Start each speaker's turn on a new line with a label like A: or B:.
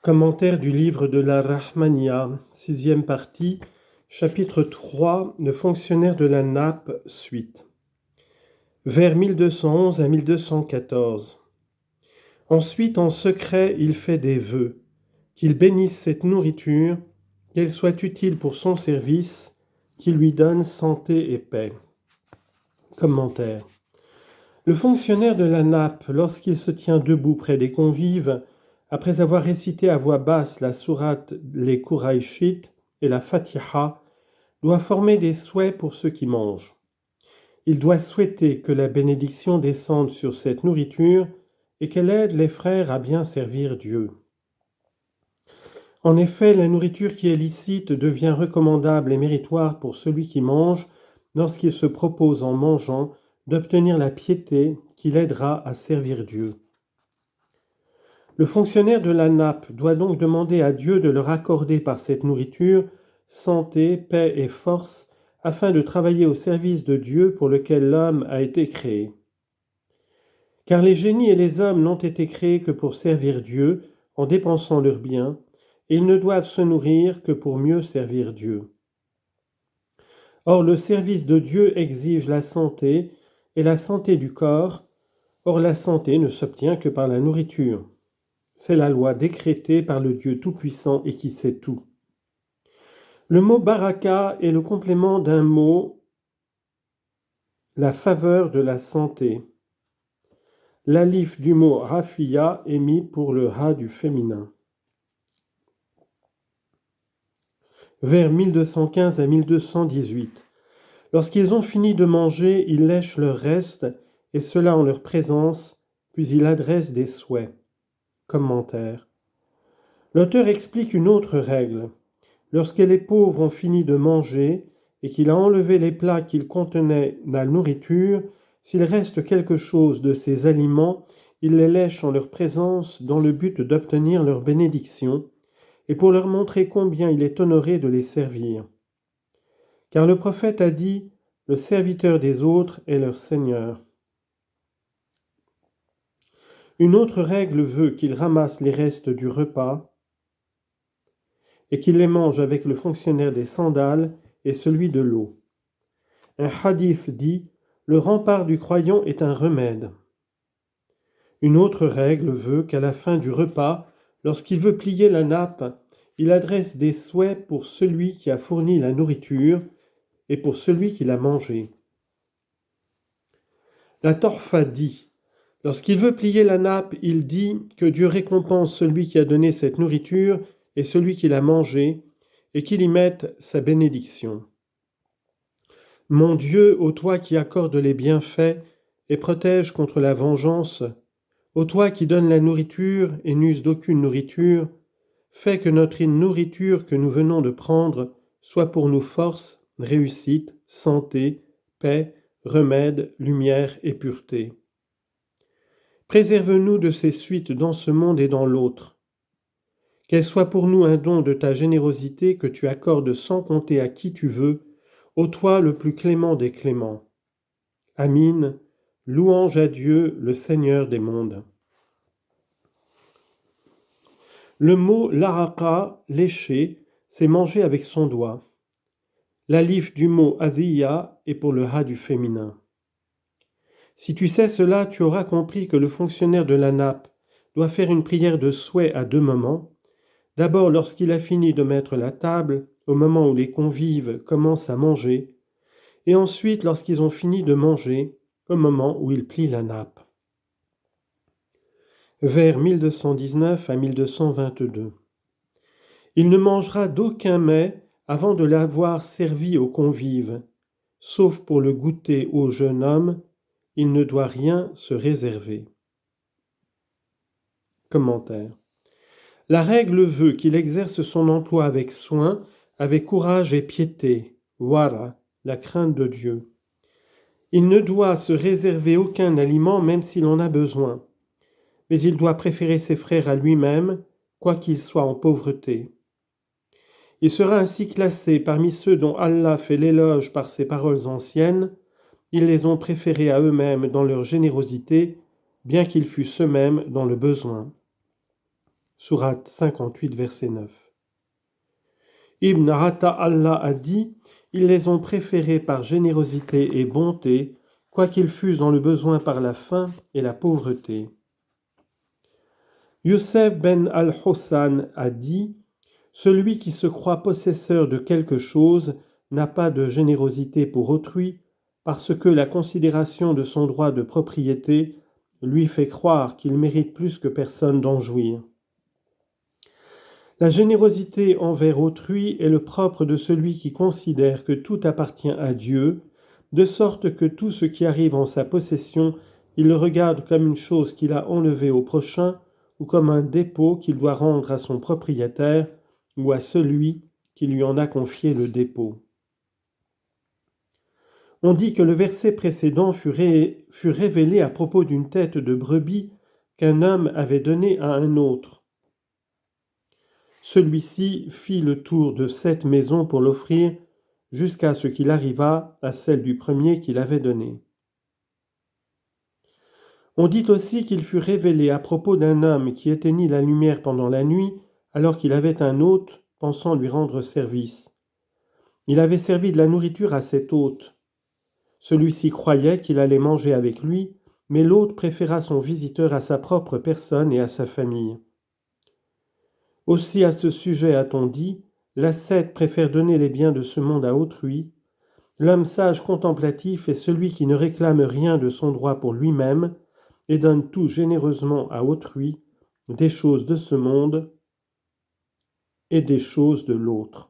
A: Commentaire du livre de la Rahmania, 6e partie, chapitre 3, le fonctionnaire de la nappe, suite. Vers 1211 à 1214. Ensuite, en secret, il fait des vœux, qu'il bénisse cette nourriture, qu'elle soit utile pour son service, qu'il lui donne santé et paix. Commentaire. Le fonctionnaire de la nappe, lorsqu'il se tient debout près des convives, après avoir récité à voix basse la sourate les Qurayshites et la Fatiha, doit former des souhaits pour ceux qui mangent. Il doit souhaiter que la bénédiction descende sur cette nourriture et qu'elle aide les frères à bien servir Dieu. En effet, la nourriture qui est licite devient recommandable et méritoire pour celui qui mange lorsqu'il se propose en mangeant d'obtenir la piété qui l'aidera à servir Dieu. Le fonctionnaire de la nappe doit donc demander à Dieu de leur accorder par cette nourriture santé, paix et force afin de travailler au service de Dieu pour lequel l'homme a été créé. Car les génies et les hommes n'ont été créés que pour servir Dieu en dépensant leurs biens, et ils ne doivent se nourrir que pour mieux servir Dieu. Or, le service de Dieu exige la santé et la santé du corps. Or, la santé ne s'obtient que par la nourriture. C'est la loi décrétée par le Dieu Tout-Puissant et qui sait tout. Le mot baraka est le complément d'un mot, la faveur de la santé. L'alif du mot rafiya est mis pour le ha du féminin. Vers 1215 à 1218. Lorsqu'ils ont fini de manger, ils lèchent leur reste, et cela en leur présence, puis ils adressent des souhaits. Commentaire. L'auteur explique une autre règle. Lorsque les pauvres ont fini de manger et qu'il a enlevé les plats qu'ils contenaient la nourriture, s'il reste quelque chose de ces aliments, il les lèche en leur présence dans le but d'obtenir leur bénédiction et pour leur montrer combien il est honoré de les servir. Car le prophète a dit « Le serviteur des autres est leur Seigneur ». Une autre règle veut qu'il ramasse les restes du repas et qu'il les mange avec le fonctionnaire des sandales et celui de l'eau. Un hadith dit « Le rempart du croyant est un remède ». Une autre règle veut qu'à la fin du repas, lorsqu'il veut plier la nappe, il adresse des souhaits pour celui qui a fourni la nourriture et pour celui qui l'a mangée. La Torfa dit « Lorsqu'il veut plier la nappe, il dit que Dieu récompense celui qui a donné cette nourriture et celui qui l'a mangée, et qu'il y mette sa bénédiction. Mon Dieu, ô toi qui accordes les bienfaits et protège contre la vengeance, ô toi qui donnes la nourriture et n'uses d'aucune nourriture, fais que notre nourriture que nous venons de prendre soit pour nous force, réussite, santé, paix, remède, lumière et pureté. Préserve-nous de ces suites dans ce monde et dans l'autre. Qu'elle soit pour nous un don de ta générosité que tu accordes sans compter à qui tu veux, ô toi le plus clément des cléments. Amin, louange à Dieu, le Seigneur des mondes. Le mot laraqa, lécher, c'est manger avec son doigt. L'alif du mot adhiya est pour le ha du féminin. Si tu sais cela, tu auras compris que le fonctionnaire de la nappe doit faire une prière de souhait à deux moments. D'abord lorsqu'il a fini de mettre la table, au moment où les convives commencent à manger, et ensuite lorsqu'ils ont fini de manger, au moment où il plie la nappe. Vers 1219 à 1222. Il ne mangera d'aucun mets avant de l'avoir servi aux convives, sauf pour le goûter au jeune homme, il ne doit rien se réserver. Commentaire. La règle veut qu'il exerce son emploi avec soin, avec courage et piété, wara, la crainte de Dieu. Il ne doit se réserver aucun aliment même s'il en a besoin, mais il doit préférer ses frères à lui-même, quoiqu'il soit en pauvreté. Il sera ainsi classé parmi ceux dont Allah fait l'éloge par ses paroles anciennes. Ils les ont préférés à eux-mêmes dans leur générosité, bien qu'ils fussent eux-mêmes dans le besoin. Sourate 58, verset 9. Ibn Allah a dit « Ils les ont préférés par générosité et bonté, quoiqu'ils fussent dans le besoin par la faim et la pauvreté. » Youssef ben al-Hussan a dit « Celui qui se croit possesseur de quelque chose n'a pas de générosité pour autrui, parce que la considération de son droit de propriété lui fait croire qu'il mérite plus que personne d'en jouir. » La générosité envers autrui est le propre de celui qui considère que tout appartient à Dieu, de sorte que tout ce qui arrive en sa possession, il le regarde comme une chose qu'il a enlevée au prochain ou comme un dépôt qu'il doit rendre à son propriétaire ou à celui qui lui en a confié le dépôt. On dit que le verset précédent fut révélé à propos d'une tête de brebis qu'un homme avait donnée à un autre. Celui-ci fit le tour de 7 maisons pour l'offrir jusqu'à ce qu'il arrivât à celle du premier qu'il avait donnée. On dit aussi qu'il fut révélé à propos d'un homme qui éteignit la lumière pendant la nuit alors qu'il avait un hôte pensant lui rendre service. Il avait servi de la nourriture à cet hôte. Celui-ci croyait qu'il allait manger avec lui, mais l'hôte préféra son visiteur à sa propre personne et à sa famille. Aussi à ce sujet a-t-on dit, l'ascète préfère donner les biens de ce monde à autrui, l'homme sage contemplatif est celui qui ne réclame rien de son droit pour lui-même et donne tout généreusement à autrui, des choses de ce monde et des choses de l'autre.